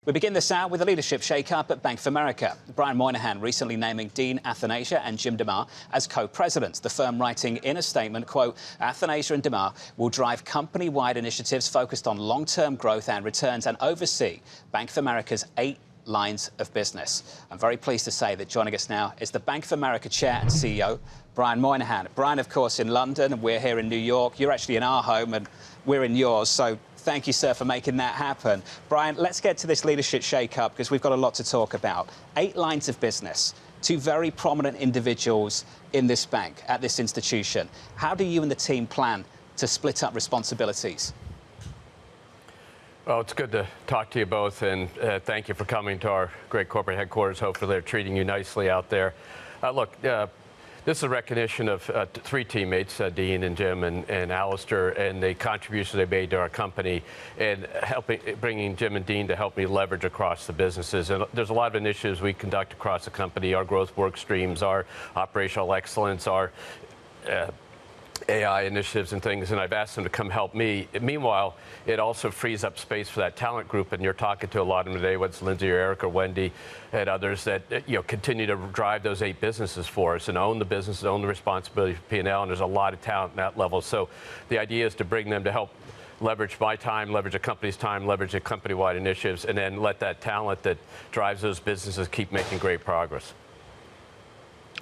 We begin this hour with a leadership shake-up at Bank of America. Brian Moynihan recently naming Dean Athanasia and Jim DeMare as co-presidents. The firm writing in a statement, quote, Athanasia and DeMare will drive company-wide initiatives focused on long-term growth and returns and oversee Bank of America's 8 lines of business. I'm very pleased to say that joining us now is the Bank of America Chair and CEO, Brian Moynihan. Brian, of course, in London, and we're here in New York. You're actually in our home and we're in yours, so thank you, sir, for making that happen. Brian, let's get to this leadership shake-up because we've got a lot to talk about. 8 lines of business, 2 very prominent individuals in this bank, at this institution. How do you and the team plan to split up responsibilities? Well, it's good to talk to you both, and thank you for coming to our great corporate headquarters. Hopefully they're treating you nicely out there. This is a recognition of 3 teammates, Dean and Jim and Alistair, and the contributions they made to our company, and bringing Jim and Dean to help me leverage across the businesses. And there's a lot of initiatives we conduct across the company, our growth work streams, our operational excellence, our AI initiatives and things, and I've asked them to come help me. Meanwhile, it also frees up space for that talent group, and you're talking to a lot of them today, whether it's Lindsay or Eric or Wendy and others that continue to drive those 8 businesses for us and own the businesses, own the responsibility for P&L, and there's a lot of talent at that level. So the idea is to bring them to help leverage my time, leverage a company's time, leverage the company-wide initiatives, and then let that talent that drives those businesses keep making great progress.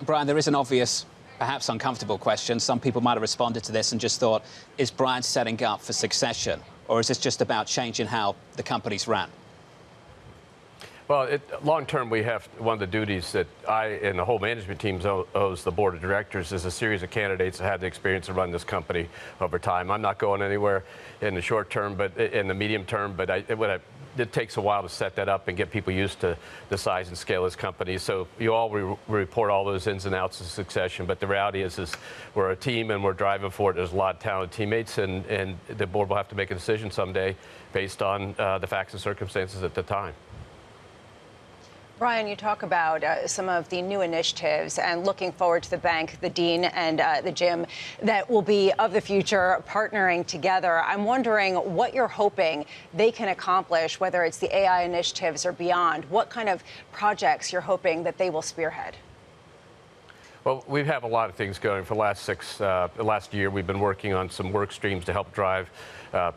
Brian, there is an obvious, perhaps uncomfortable question. Some people might have responded to this and just thought, is Brian setting up for succession? Or is this just about changing how the company's ran? Well, long term, we have one of the duties that I and the whole management team owes the board of directors is a series of candidates that have the experience to run this company over time. I'm not going anywhere in the short term, but in the medium term, but it takes a while to set that up and get people used to the size and scale of this company. So you all report all those ins and outs of succession, but the reality is we're a team and we're driving for it. There's a lot of talented teammates, and the board will have to make a decision someday based on the facts and circumstances at the time. Brian, you talk about some of the new initiatives and looking forward to the bank, the Dean and the Jim that will be of the future partnering together. I'm wondering what you're hoping they can accomplish, whether it's the AI initiatives or beyond. What kind of projects you're hoping that they will spearhead? Well, we have a lot of things going. For the last year, we've been working on some work streams to help drive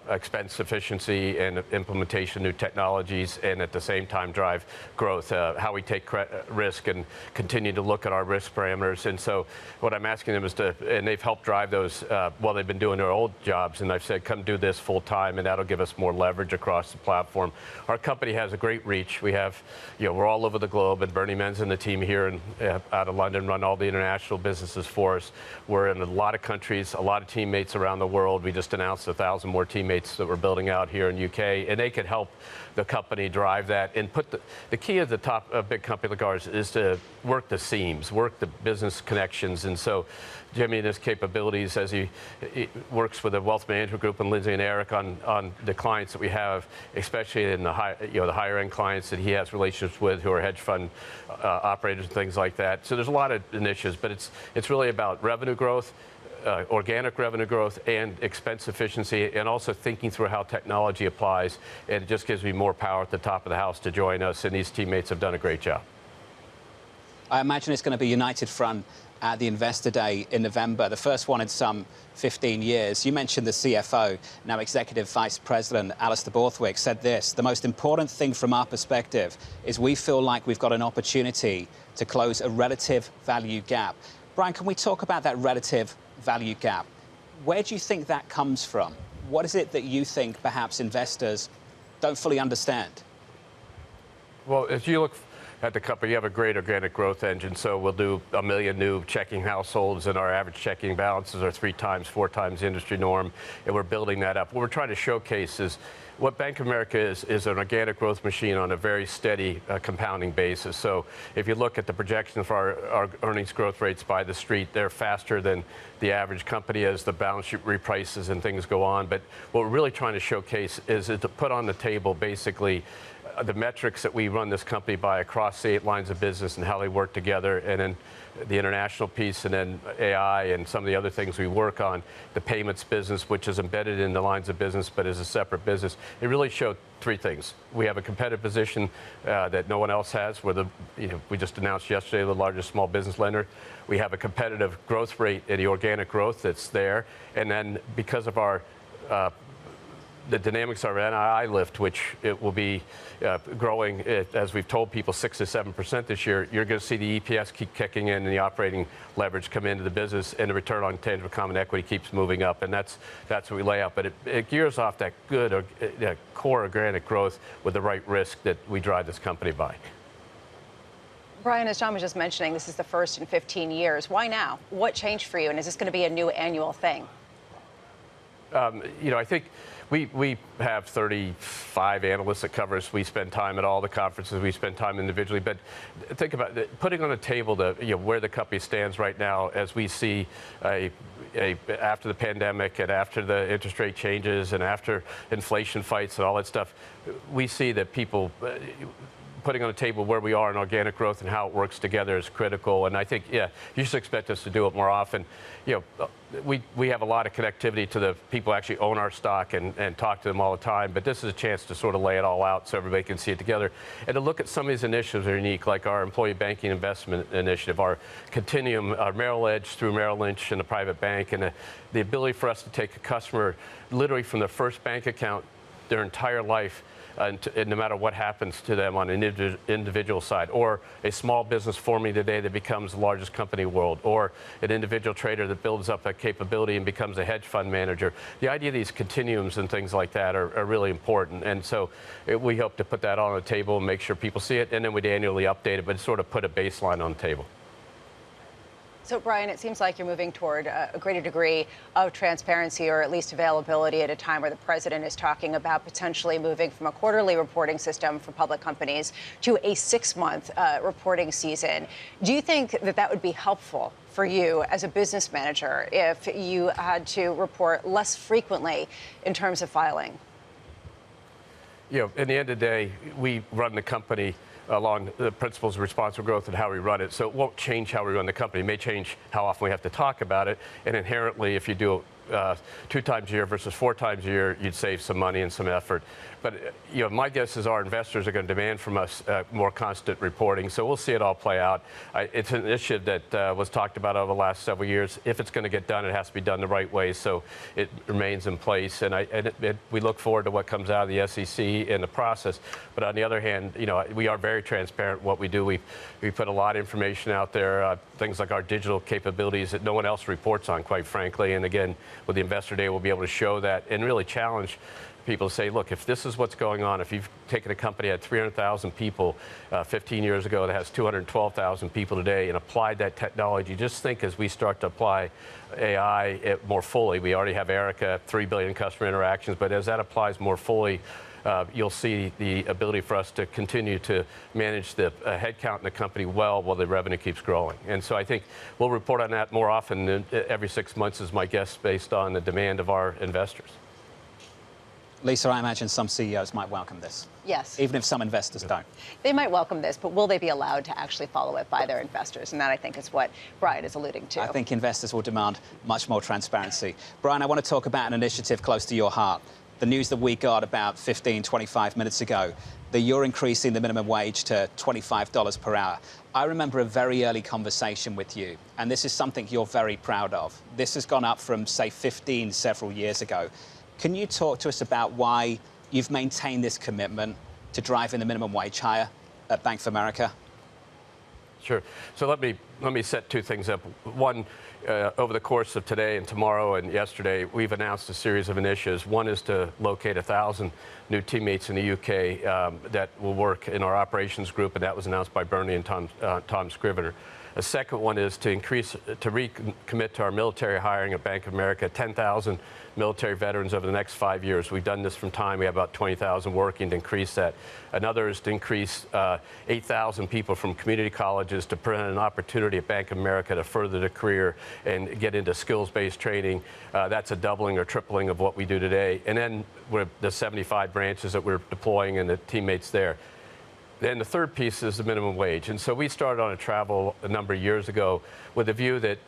expense efficiency and implementation of new technologies, and at the same time drive growth, how we take risk and continue to look at our risk parameters. And so what I'm asking them is and they've helped drive those while they've been doing their old jobs, and I've said, come do this full time, and that'll give us more leverage across the platform. Our company has a great reach. We have, we're all over the globe, and Bernie Menz and the team here out of London run all the international businesses for us. We're in a lot of countries, a lot of teammates around the world. We just announced 1,000 more teammates that we're building out here in UK, and they can help the company drive that. And put the key of the top big company like ours is to work the seams, work the business connections. And so Jimmy and his capabilities as he works with the wealth management group, and Lindsay and Eric on the clients that we have, especially in the higher end clients that he has relationships with who are hedge fund operators and things like that. So there's a lot of initiatives, but it's really about revenue growth, organic revenue growth, and expense efficiency, and also thinking through how technology applies. And it just gives me more power at the top of the house to join us, and these teammates have done a great job. I imagine it's going to be united front at the Investor Day in November, the first one in some 15 years. You mentioned the CFO, now Executive Vice President, Alistair Borthwick, said this: the most important thing from our perspective is we feel like we've got an opportunity to close a relative value gap. Brian, can we talk about that relative value gap? Where do you think that comes from? What is it that you think perhaps investors don't fully understand? Well, as you look at the company, you have a great organic growth engine. So we'll do 1 million new checking households, and our average checking balances are 3 times, 4 times the industry norm, and we're building that up. What we're trying to showcase is what Bank of America is an organic growth machine on a very steady compounding basis. So if you look at the projections for our earnings growth rates by the street, they're faster than the average company as the balance sheet reprices and things go on. But what we're really trying to showcase is to put on the table basically the metrics that we run this company by across the 8 lines of business and how they work together, and then the international piece, and then AI and some of the other things we work on, the payments business, which is embedded in the lines of business but is a separate business. It really showed 3 things. We have a competitive position that no one else has. We just announced yesterday the largest small business lender. We have a competitive growth rate in the organic growth that's there. And then because of our the dynamics of our NII lift, which it will be growing, as we've told people, 6 to 7% this year, you're going to see the EPS keep kicking in and the operating leverage come into the business, and the return on tangible common equity keeps moving up. And that's what we lay out. But it gears off that good core organic growth with the right risk that we drive this company by. Brian, as John was just mentioning, this is the first in 15 years. Why now? What changed for you? And is this going to be a new annual thing? I think we have 35 analysts that cover us. We spend time at all the conferences. We spend time individually. But think about it, putting on the table where the company stands right now as we see after the pandemic and after the interest rate changes and after inflation fights and all that stuff, we see that people putting on the table where we are in organic growth and how it works together is critical. And I think, you should expect us to do it more often. We have a lot of connectivity to the people who actually own our stock and talk to them all the time. But this is a chance to sort of lay it all out so everybody can see it together. And to look at some of these initiatives that are unique, like our employee banking investment initiative, our Continuum, our Merrill Edge through Merrill Lynch and the private bank, and the ability for us to take a customer literally from the first bank account their entire life, and no matter what happens to them on an individual side, or a small business forming today that becomes the largest company in the world, or an individual trader that builds up a capability and becomes a hedge fund manager. The idea of these continuums and things like that are really important. And so we hope to put that on the table and make sure people see it, and then we'd annually update it, but sort of put a baseline on the table. So, Brian, it seems like you're moving toward a greater degree of transparency, or at least availability, at a time where the president is talking about potentially moving from a quarterly reporting system for public companies to a 6-month reporting season. Do you think that would be helpful for you as a business manager if you had to report less frequently in terms of filing? In the end of the day, we run the company along the principles of responsible growth and how we run it. So it won't change how we run the company. It may change how often we have to talk about it. And inherently, if you do it 2 times a year versus 4 times a year, you'd save some money and some effort. But my guess is our investors are going to demand from us more constant reporting. So we'll see it all play out. It's an initiative that was talked about over the last several years. If it's going to get done, it has to be done the right way, so it remains in place. And we look forward to what comes out of the SEC in the process. But on the other hand, we are very transparent in what we do. We put a lot of information out there, things like our digital capabilities that no one else reports on, quite frankly. And again, with the Investor Day, we'll be able to show that and really challenge people to say, look, if this is what's going on, if you've taken a company that had 300,000 people 15 years ago that has 212,000 people today and applied that technology, just think as we start to apply AI more fully. We already have Erica, 3 billion customer interactions, but as that applies more fully, you'll see the ability for us to continue to manage the headcount in the company well while the revenue keeps growing. And so I think we'll report on that more often. Every 6 months is my guess, based on the demand of our investors. Lisa, I imagine some CEOs might welcome this. Yes. Even if some investors don't. They might welcome this, but will they be allowed to actually follow it by their investors? And that, I think, is what Brian is alluding to. I think investors will demand much more transparency. Brian, I want to talk about an initiative close to your heart. The news that we got about 25 minutes ago, that you're increasing the minimum wage to $25 per hour. I remember a very early conversation with you, and this is something you're very proud of. This has gone up from, say, 15 several years ago. Can you talk to us about why you've maintained this commitment to driving the minimum wage higher at Bank of America? Sure. So let me set 2 things up. One, over the course of today and tomorrow and yesterday, we've announced a series of initiatives. One is to locate 1,000 new teammates in the UK that will work in our operations group, and that was announced by Bernie and Tom Scrivener. A second one is to recommit to our military hiring at Bank of America, 10,000 military veterans over the next 5 years. We've done this from time. We have about 20,000 working to increase that. Another is to increase 8,000 people from community colleges to present an opportunity at Bank of America to further their career and get into skills-based training. That's a doubling or tripling of what we do today. And then with the 75 branches that we're deploying and the teammates there. Then the third piece is the minimum wage. And so we started on a travel a number of years ago with a view that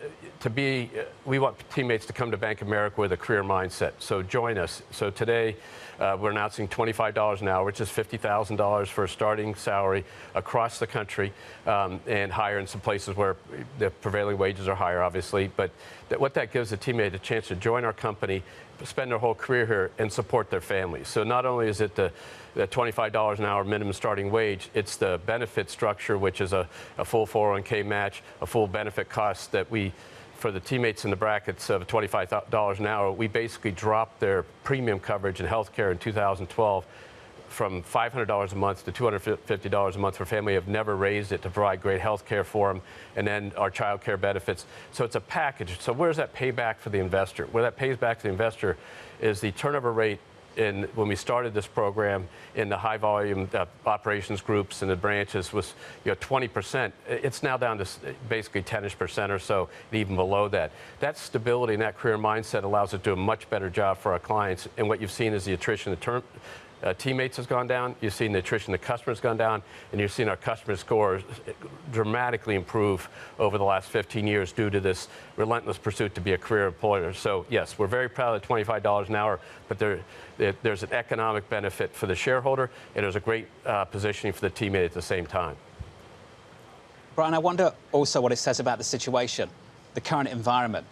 we want teammates to come to Bank of America with a career mindset. So join us. So today we're announcing $25 an hour, which is $50,000 for a starting salary across the country, and higher in some places where the prevailing wages are higher, obviously. But what that gives a teammate a chance to join our company, spend their whole career here, and support their families. So not only is it the $25 an hour minimum starting wage, it's the benefit structure, which is a full 401k match, a full benefit cost that for the teammates in the brackets of $25 an hour, we basically dropped their premium coverage in healthcare in 2012 from $500 a month to $250 a month for family. Have never raised it to provide great health care for them, and then our child care benefits. So it's a package. So where does that pay back for the investor? Where that pays back to the investor is the turnover rate when we started this program in the high volume operations groups and the branches was 20%. It's now down to basically 10% or so, even below that. That stability and that career mindset allows us to do a much better job for our clients. And what you've seen is the attrition of teammates has gone down, you've seen the attrition of customers gone down, and you've seen our customer scores dramatically improve over the last 15 years due to this relentless pursuit to be a career employer. So yes, we're very proud of the $25 an hour, but there's an economic benefit for the shareholder, and there's a great positioning for the teammate at the same time. Brian, I wonder also what it says about the situation, the current environment.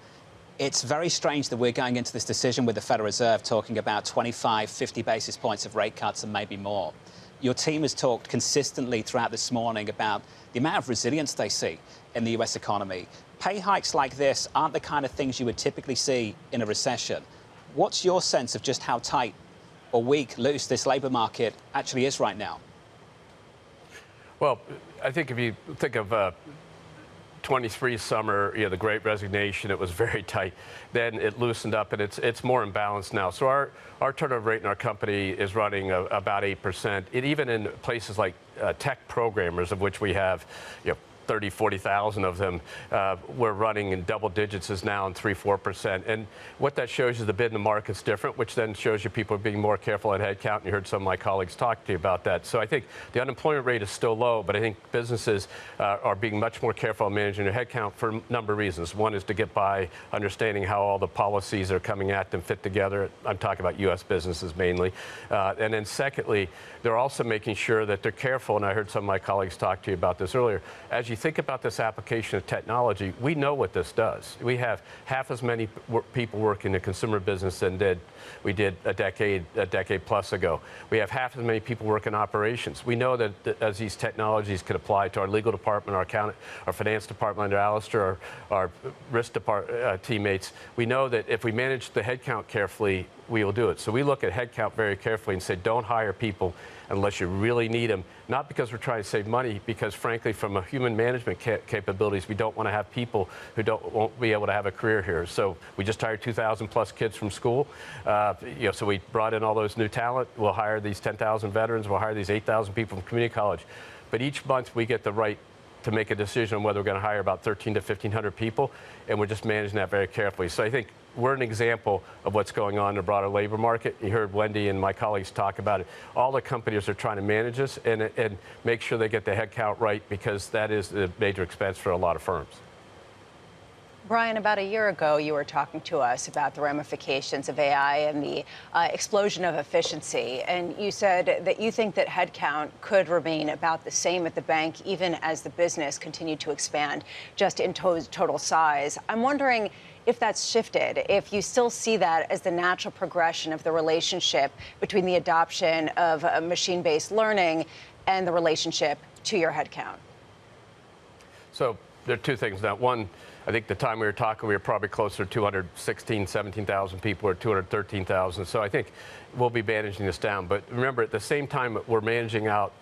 It's very strange that we're going into this decision with the Federal Reserve talking about 25, 50 basis points of rate cuts and maybe more. Your team has talked consistently throughout this morning about the amount of resilience they see in the US economy. Pay hikes like this aren't the kind of things you would typically see in a recession. What's your sense of just how tight or weak, loose this labor market actually is right now? Well, I think if you think of 23 summer, the Great Resignation, it was very tight. Then it loosened up, and it's more imbalanced now. So our turnover rate in our company is running about 8%. Even in places like tech programmers, of which we have 30, 40,000 of them, we're running in double digits is now in 3-4%. And what that shows you, the bid in the market's different, which then shows you people are being more careful at headcount. And you heard some of my colleagues talk to you about that. So I think the unemployment rate is still low, but I think businesses are being much more careful in managing their headcount for a number of reasons. One is to get by understanding how all the policies that are coming at them fit together. I'm talking about U.S. businesses mainly. And then secondly, they're also making sure that they're careful, and I heard some of my colleagues talk to you about this earlier. As you think about this application of technology, we know what this does. We have half as many people working in the consumer business than we did a decade plus ago. We have half as many people working in operations. We know that as these technologies can apply to our legal department, our finance department under Alistair, our risk department teammates, we know that if we manage the headcount carefully, we will do it. So we look at headcount very carefully and say, don't hire people unless you really need them. Not because we're trying to save money, because frankly, from a human management capabilities, we don't want to have people who won't be able to have a career here. So we just hired 2,000 plus kids from school. So we brought in all those new talent. We'll hire these 10,000 veterans. We'll hire these 8,000 people from community college. But each month we get the right to make a decision on whether we're going to hire about 1,300 to 1,500 people, and we're just managing that very carefully. So I think we're an example of what's going on in the broader labor market. You heard Wendy and my colleagues talk about it. All the companies are trying to manage this and make sure they get the headcount right, because that is a major expense for a lot of firms. Brian, about a year ago, you were talking to us about the ramifications of AI and the explosion of efficiency. And you said that you think that headcount could remain about the same at the bank, even as the business continued to expand just in total size. I'm wondering if that's shifted, if you still see that as the natural progression of the relationship between the adoption of machine-based learning and the relationship to your headcount. So there are two things now. One, I think the time we were talking, we were probably closer to 216, 17,000 people or 213,000. So I think we'll be managing this down. But remember, at the same time, we're managing out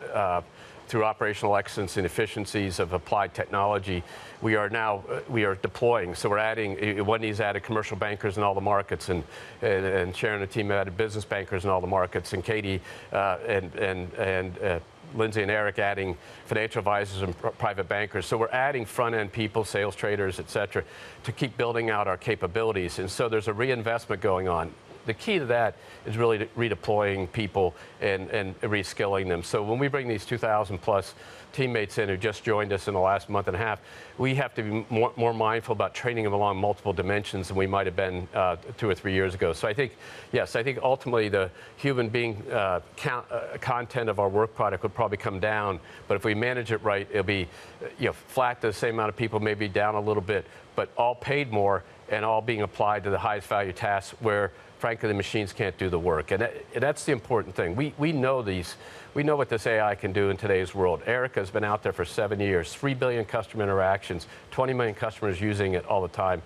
through operational excellence and efficiencies of applied technology. We are deploying. So we're adding, Wendy's added commercial bankers in all the markets, and Sharon and the team added business bankers in all the markets, and Katie and Lindsay and Eric adding financial advisors and private bankers. So we're adding front-end people, sales traders, et cetera, to keep building out our capabilities. And so there's a reinvestment going on. The key to that is really redeploying people and reskilling them. So when we bring these 2,000 plus teammates in who just joined us in the last month and a half, we have to be more mindful about training them along multiple dimensions than we might have been 2 or 3 years ago. So I think, yes, I think ultimately the human being content of our work product would probably come down, but if we manage it right, it'll be flat to the same amount of people, maybe down a little bit, but all paid more and all being applied to the highest value tasks where frankly, the machines can't do the work. And that's the important thing. We know what this AI can do in today's world. Erica's been out there for 7 years, 3 billion customer interactions, 20 million customers using it all the time.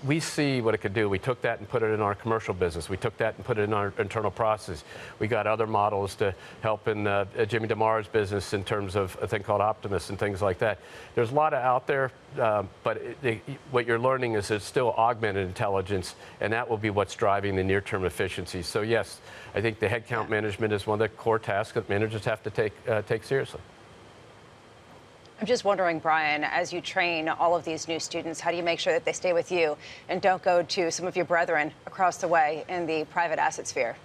We see what it could do. We took that and put it in our commercial business. We took that and put it in our internal process. We got other models to help in Jimmy DeMar's business in terms of a thing called Optimus and things like that. There's a lot out there, but what you're learning is it's still augmented intelligence, and that will be what's driving the near-term efficiency. So yes, I think the headcount management is one of the core tasks that managers have to take seriously. I'm just wondering, Brian, as you train all of these new students, how do you make sure that they stay with you and don't go to some of your brethren across the way in the private asset sphere?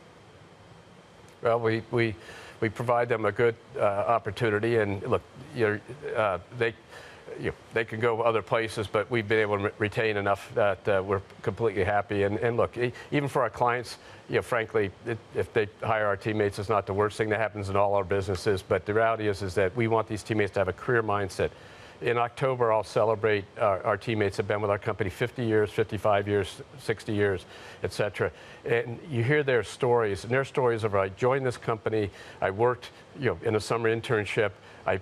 Well, we provide them a good opportunity, and look, they can go other places, but we've been able to retain enough that we're completely happy. And look, even for our clients, frankly, if they hire our teammates, it's not the worst thing that happens in all our businesses. But the reality is that we want these teammates to have a career mindset. In October, I'll celebrate our teammates have been with our company 50 years, 55 years, 60 years, et cetera. And you hear their stories, and their stories of I joined this company, I worked in a summer internship, I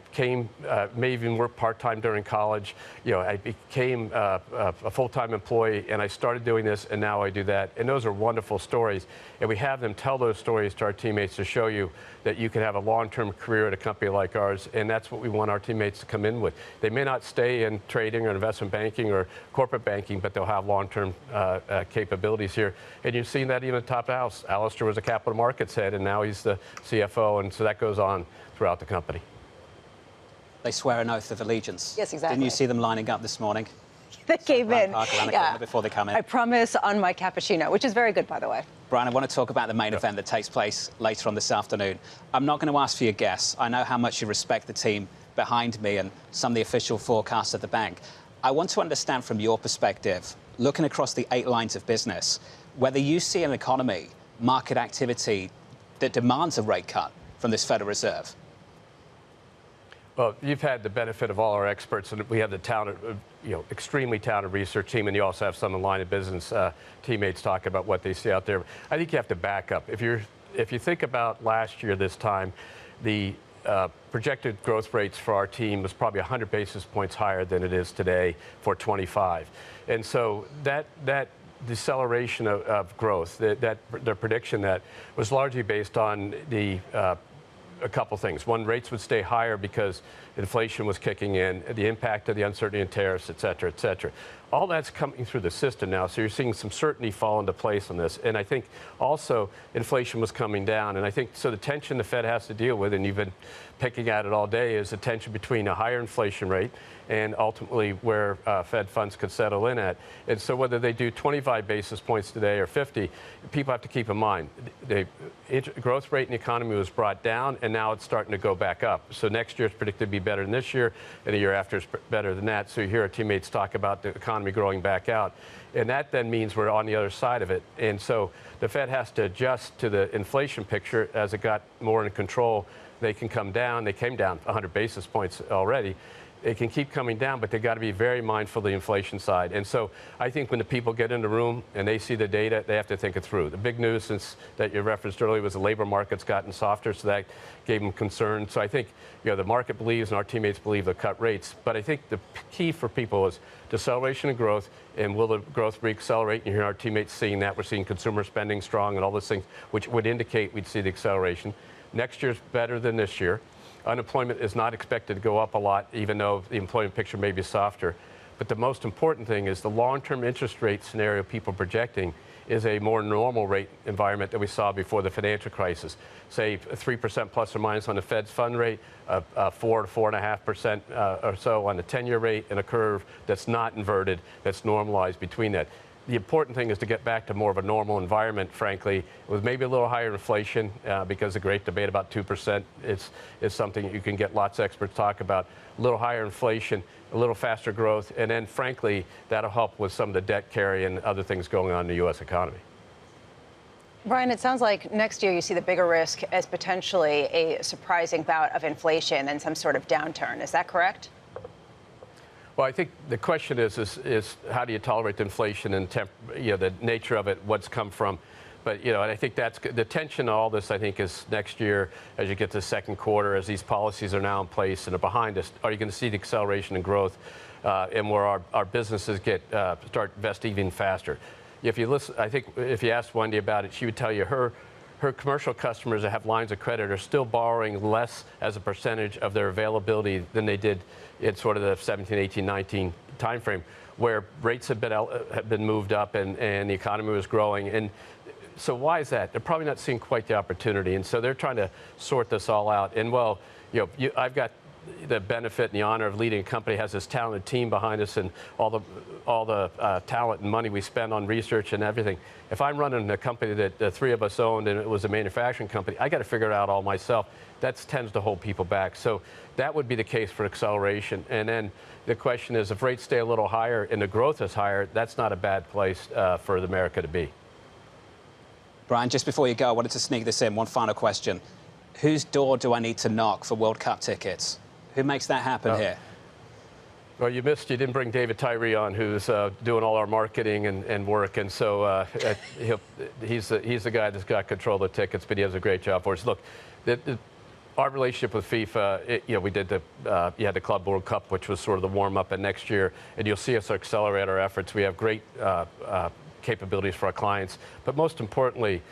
may even work part-time during college. I became a full-time employee, and I started doing this, and now I do that. And those are wonderful stories. And we have them tell those stories to our teammates to show you that you can have a long-term career at a company like ours, and that's what we want our teammates to come in with. They may not stay in trading or investment banking or corporate banking, but they'll have long-term capabilities here. And you've seen that even at the top of the house. Alistair was a capital markets head, and now he's the CFO, and so that goes on throughout the company. They swear an oath of allegiance. Yes, exactly. Didn't you see them lining up this morning? They came in. Before they come in. I promise on my cappuccino, which is very good, by the way. Brian, I want to talk about the main event that takes place later on this afternoon. I'm not going to ask for your guess. I know how much you respect the team behind me and some of the official forecasts of the bank. I want to understand from your perspective, looking across the 8 lines of business, whether you see an economy, market activity that demands a rate cut from this Federal Reserve. Well, you've had the benefit of all our experts, and we have the talented, extremely talented research team, and you also have some in line of business teammates talking about what they see out there. I think you have to back up. If you think about last year this time, the projected growth rates for our team was probably 100 basis points higher than it is today for 25. And so that deceleration of growth, the prediction that was largely based on a couple things. One, rates would stay higher because inflation was kicking in, the impact of the uncertainty in tariffs, et cetera, et cetera. All that's coming through the system now, so you're seeing some certainty fall into place on this. And I think also inflation was coming down, and I think so the tension the Fed has to deal with, and you've been picking at it all day, is the tension between a higher inflation rate and ultimately where Fed funds could settle in at. And so whether they do 25 basis points today or 50, people have to keep in mind, the growth rate in the economy was brought down, and now it's starting to go back up. So next year is predicted to be better than this year, and the year after is better than that. So you hear our teammates talk about the economy growing back out. And that then means we're on the other side of it. And so the Fed has to adjust to the inflation picture as it got more in control. They can come down. They came down 100 basis points already. it can keep coming down, but they've got to be very mindful of the inflation side. And so I think when the people get in the room and they see the data, they have to think it through. The big news since that you referenced earlier was the labor market's gotten softer, so that gave them concern. So I think the market believes and our teammates believe they'll cut rates. But I think the key for people is deceleration and growth, and will the growth re-accelerate? You hear our teammates seeing that. We're seeing consumer spending strong and all those things, which would indicate we'd see the acceleration. Next year's better than this year. Unemployment is not expected to go up a lot, even though the employment picture may be softer. But the most important thing is the long-term interest rate scenario people are projecting is a more normal rate environment that we saw before the financial crisis. Say 3% plus or minus on the Fed's fund rate, 4 to 4.5% or so on the 10-year rate, and a curve that's not inverted, that's normalized between that. The important thing is to get back to more of a normal environment, frankly, with maybe a little higher inflation, because the great debate about 2% is something that you can get lots of experts talk about. A little higher inflation, a little faster growth, and then, frankly, that'll help with some of the debt carry and other things going on in the U.S. economy. Brian, it sounds like next year you see the bigger risk as potentially a surprising bout of inflation and some sort of downturn. Is that correct? Well, I think the question is how do you tolerate the inflation and the nature of it, what's come from. But, and I think that's the tension of all this, I think, is next year as you get to the second quarter, as these policies are now in place and are behind us, are you going to see the acceleration and growth and where our businesses start investing even faster? If you listen, I think if you asked Wendy about it, she would tell you her commercial customers that have lines of credit are still borrowing less as a percentage of their availability than they did in sort of the 17, 18, 19 timeframe, where rates have been moved up and the economy was growing. And so why is that? They're probably not seeing quite the opportunity. And so they're trying to sort this all out. And well, I've got the benefit and the honor of leading a company that has this talented team behind us and all the talent and money we spend on research and everything. If I'm running a company that the three of us owned and it was a manufacturing company, I got to figure it out all myself. That tends to hold people back. So that would be the case for acceleration. And then the question is, if rates stay a little higher and the growth is higher, that's not a bad place for America to be. Brian, just before you go, I wanted to sneak this in. One final question. Whose door do I need to knock for World Cup tickets? Who makes that happen here? Well, you didn't bring David Tyree on, who's doing all our marketing and work. And so he's the guy that's got control of the tickets, but he does a great job for us. Look, our relationship with FIFA, we did you had the Club World Cup, which was sort of the warm-up, and next year, and you'll see us accelerate our efforts. We have great capabilities for our clients. But most importantly,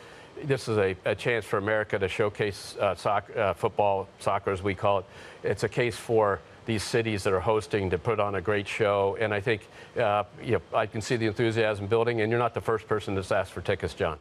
this is a chance for America to showcase football, soccer as we call it. It's a case for these cities that are hosting to put on a great show. And I think I can see the enthusiasm building, and you're not the first person that's asked for tickets, John.